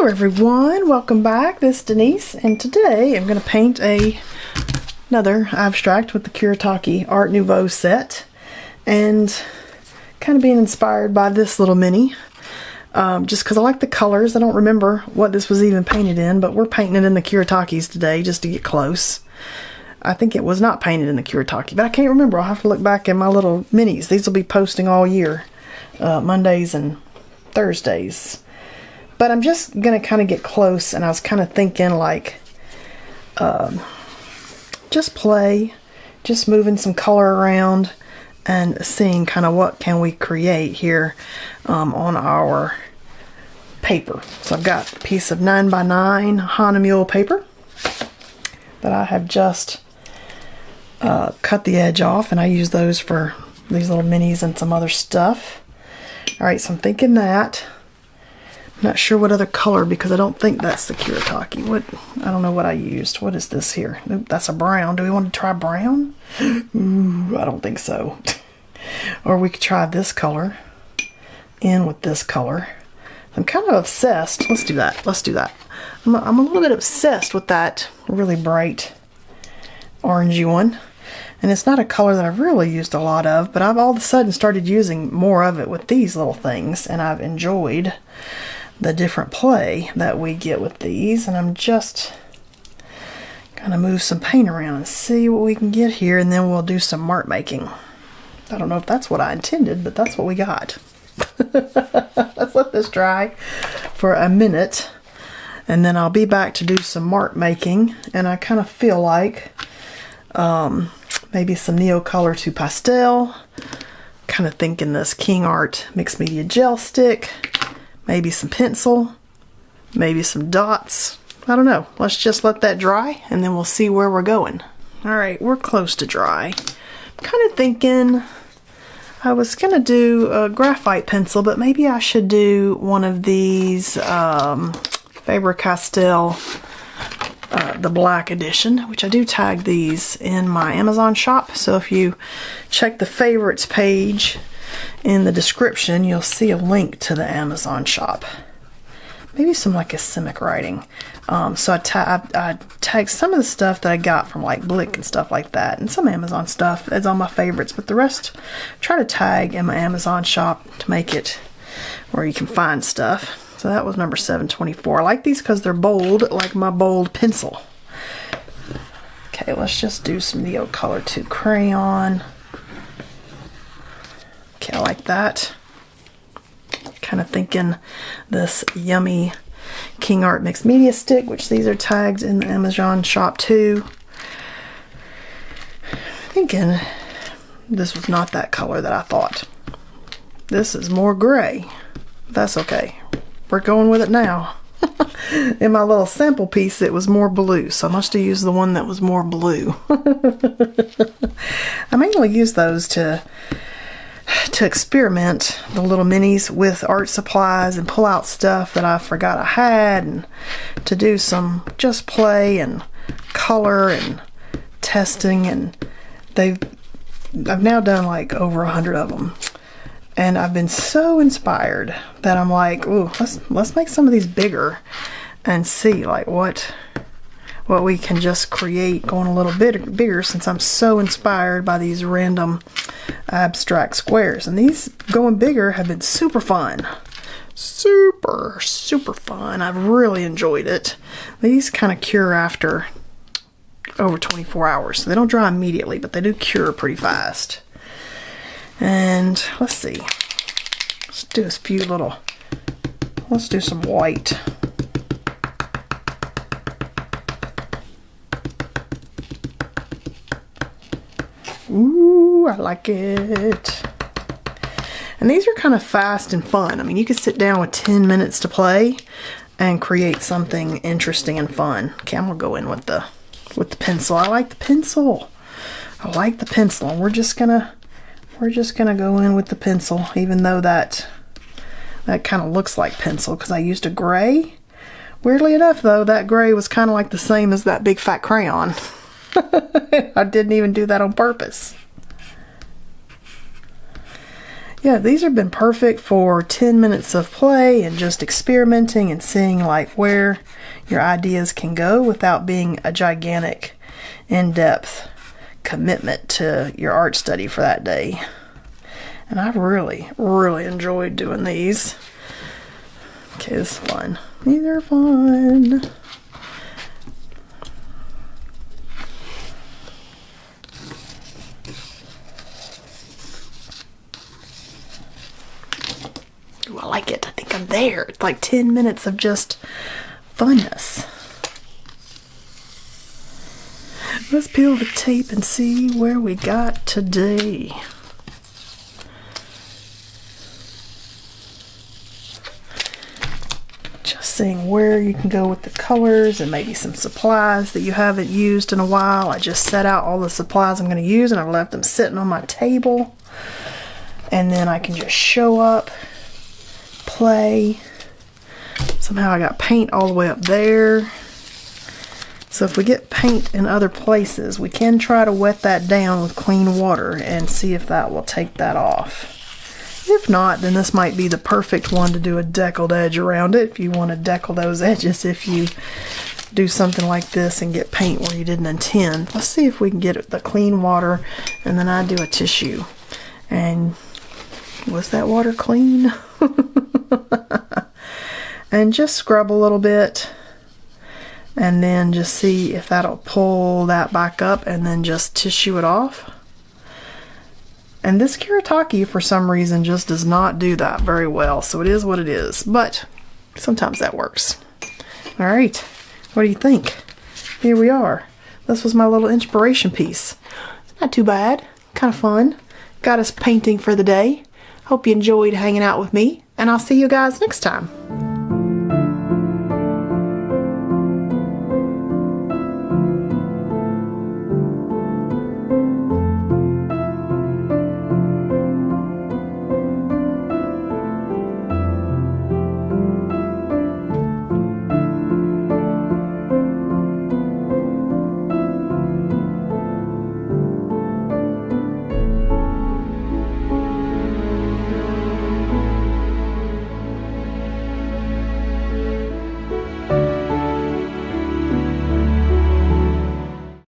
Hello everyone, welcome back. This is Denise, and today I'm going to paint another abstract with the Kuretake Art Nouveau set, and kind of being inspired by this little mini, just because I like the colors. I don't remember what this was even painted in, but we're painting it in the Kuretakes today just to get close. I think it was not painted in the Kuretake, but I can't remember. I'll have to look back in my little minis. These will be posting all year, Mondays and Thursdays. But I'm just going to kind of get close, and I was kind of thinking like, just play, just moving some color around and seeing kind of what can we create here on our paper. So I've got a piece of 9x9 Hahnemühle paper that I have just cut the edge off, and I use those for these little minis and some other stuff. Alright, so I'm thinking that. I'm not sure what other color, because I don't think that's the Kuretake. I don't know what I used. What is this here? Nope, that's a brown. Do we want to try brown? Ooh, I don't think so. Or we could try this color in with this color. I'm kind of obsessed. Let's do that. Let's do that. I'm a little bit obsessed with that really bright orangey one. And it's not a color that I've really used a lot of, but I've all of a sudden started using more of it with these little things, and I've enjoyed the different play that we get with these. And I'm just gonna move some paint around and see what we can get here, and then we'll do some mark making. I don't know if that's what I intended, but that's what we got. Let's let this dry for a minute, and then I'll be back to do some mark making. And I kind of feel like maybe some Neocolor II pastel, kind of thinking this Kingart mixed media gel stick, maybe some pencil, maybe some dots. I don't know. Let's just let that dry, and then we'll see where we're going. Alright, we're close to dry. I'm kind of thinking I was going to do a graphite pencil, but maybe I should do one of these Faber-Castell the Black Edition, which I do tag these in my Amazon shop. So if you check the favorites page in the description, you'll see a link to the Amazon shop. Maybe some like Islamic writing. So I tagged some of the stuff that I got from like Blick and stuff like that, and some Amazon stuff as on my favorites, but the rest try to tag in my Amazon shop to make it where you can find stuff. So that was number 724. I like these because they're bold, like my bold pencil. Okay, let's just do some Neocolor II crayon. Okay, I like that. Kind of thinking this yummy Kingart mixed media stick, which these are tagged in the Amazon shop too. Thinking this was not that color that I thought. This is more gray. That's okay. We're going with it now. In my little sample piece, it was more blue, so I must have used the one that was more blue. I mainly use those to experiment the little minis with art supplies and pull out stuff that I forgot I had, and to do some just play and color and testing. And I've now done like over 100 of them. And I've been so inspired that I'm like, ooh, let's make some of these bigger and see like what we can just create going a little bit bigger, since I'm so inspired by these random abstract squares. And these going bigger have been super fun. Super fun. I've really enjoyed it. These kind of cure after over 24 hours. So they don't dry immediately, but they do cure pretty fast. And let's see, let's do a few little, let's do some white. Ooh, I like it. And these are kind of fast and fun. I mean, you could sit down with 10 minutes to play and create something interesting and fun. Okay, I'm gonna go in with the pencil. I like the pencil. I like the pencil, and we're just gonna go in with the pencil, even though that kind of looks like pencil because I used a gray. Weirdly enough though, that gray was kind of like the same as that big fat crayon. I didn't even do that on purpose. yeah, these have been perfect for 10 minutes of play and just experimenting and seeing like where your ideas can go without being a gigantic in-depth commitment to your art study for that day. And I've really enjoyed doing these. Okay, this is fun. These are fun. Ooh, I like it. I think I'm there. It's like 10 minutes of just funness. Let's peel the tape and see where we got today. Just seeing where you can go with the colors and maybe some supplies that you haven't used in a while. I just set out all the supplies I'm going to use and I've left them sitting on my table. And then I can just show up, play. Somehow I got paint all the way up there. So if we get paint in other places, we can try to wet that down with clean water and see if that will take that off. If not, then this might be the perfect one to do a deckled edge around it if you want to deckle those edges if you do something like this and get paint where you didn't intend. Let's see if we can get the clean water, and then I do a tissue. And was that water clean? And just scrub a little bit and then just see if that'll pull that back up and then just tissue it off. And this Kuretake for some reason just does not do that very well, so it is what it is, but sometimes that works. All right, what do you think? Here we are. This was my little inspiration piece. Not too bad, kind of fun. Got us painting for the day. Hope you enjoyed hanging out with me, and I'll see you guys next time.